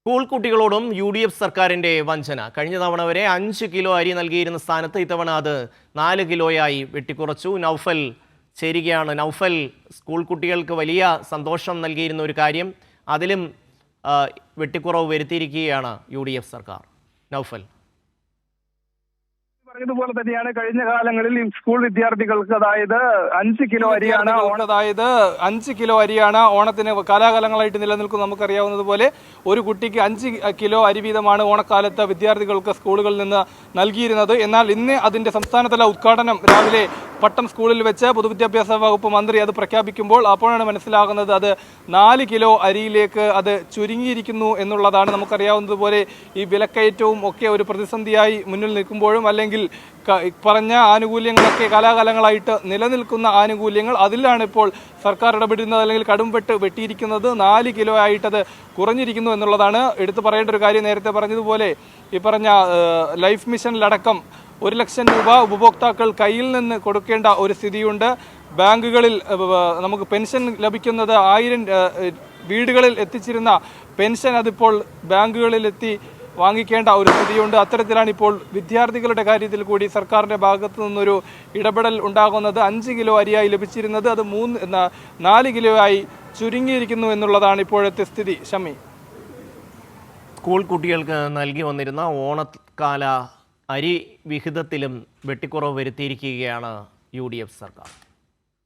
School കുട്ടികളോടും UDF സർക്കാരിന്റെ വഞ്ചന. കഴിഞ്ഞ തവണ വരെ 5 കിലോ അരി നൽകിയിരുന്ന സ്ഥാനത്ത് ഇത്തവണ അത് 4 കിലോയായി വെട്ടിക്കുറച്ചു. നൗഫൽ ചേരുകയാണ്. നൗഫൽ, സ്കൂൾ കുട്ടികൾക്ക് വലിയ സന്തോഷം നൽകിയിരുന്ന ഒരു കാര്യം, അതിലും വെട്ടിക്കുറവ് വരുത്തിയിരിക്കുകയാണ് UDF സർക്കാർ. നൗഫൽ, പറഞ്ഞതുപോലെ തന്നെയാണ് കഴിഞ്ഞ കാലങ്ങളിൽ സ്കൂൾ വിദ്യാർത്ഥികൾക്ക് അതായത് 5 കിലോ അരിയാണ് ഓണത്തിന് കാലാകാലങ്ങളായിട്ട് നിലനിൽക്കുന്നത്. നമുക്കറിയാവുന്നതുപോലെ ഒരു കുട്ടിക്ക് 5 കിലോ അരി വീതമാണ് ഓണക്കാലത്ത് വിദ്യാർത്ഥികൾക്ക് സ്കൂളുകളിൽ നിന്ന് നൽകിയിരുന്നത്. എന്നാൽ ഇന്ന് അതിന്റെ സംസ്ഥാനതല ഉദ്ഘാടനം രാവിലെ പട്ടം സ്കൂളിൽ വെച്ച് പൊതുവിദ്യാഭ്യാസ വകുപ്പ് മന്ത്രി അത് പ്രഖ്യാപിക്കുമ്പോൾ അപ്പോഴാണ് മനസ്സിലാകുന്നത് അത് 4 കിലോ അരിയിലേക്ക് അത് ചുരുങ്ങിയിരിക്കുന്നു എന്നുള്ളതാണ്. നമുക്കറിയാവുന്നതുപോലെ ഈ വിലക്കയറ്റവും ഒക്കെ ഒരു പ്രതിസന്ധിയായി മുന്നിൽ നിൽക്കുമ്പോഴും, അല്ലെങ്കിൽ പറഞ്ഞ ആനുകൂല്യങ്ങളൊക്കെ കാലാകാലങ്ങളായിട്ട് നിലനിൽക്കുന്ന ആനുകൂല്യങ്ങൾ, അതിലാണ് ഇപ്പോൾ സർക്കാർ ഇടപെടുന്നത്, അല്ലെങ്കിൽ കടുംപെട്ട് വെട്ടിയിരിക്കുന്നത്. 4 കിലോ ആയിട്ടത് കുറഞ്ഞിരിക്കുന്നു എന്നുള്ളതാണ് എടുത്തു പറയേണ്ട ഒരു കാര്യം. നേരത്തെ പറഞ്ഞതുപോലെ ഈ പറഞ്ഞ ലൈഫ് മിഷനിലടക്കം 1 ലക്ഷം രൂപ ഉപഭോക്താക്കൾ കയ്യിൽ നിന്ന് കൊടുക്കേണ്ട ഒരു സ്ഥിതിയുണ്ട്. ബാങ്കുകളിൽ നമുക്ക് പെൻഷൻ ലഭിക്കുന്നത് 1000 വീടുകളിൽ എത്തിച്ചിരുന്ന പെൻഷൻ അതിപ്പോൾ ബാങ്കുകളിൽ എത്തി വാങ്ങിക്കേണ്ട ഒരു സ്ഥിതിയുണ്ട്. അത്തരത്തിലാണ് ഇപ്പോൾ വിദ്യാർത്ഥികളുടെ കാര്യത്തിൽ കൂടി സർക്കാരിൻ്റെ ഭാഗത്തു നിന്നൊരു ഇടപെടൽ ഉണ്ടാകുന്നത്. 5 കിലോ അരിയായി ലഭിച്ചിരുന്നത് അത് 4 കിലോ ആയി ചുരുങ്ങിയിരിക്കുന്നു എന്നുള്ളതാണ് ഇപ്പോഴത്തെ സ്ഥിതി. ഷമി, സ്കൂൾ കുട്ടികൾക്ക് നൽകി വന്നിരുന്ന ഓണക്കാല അരി വിഹിതത്തിലും വെട്ടിക്കുറവ് വരുത്തിയിരിക്കുകയാണ് UDF സർക്കാർ.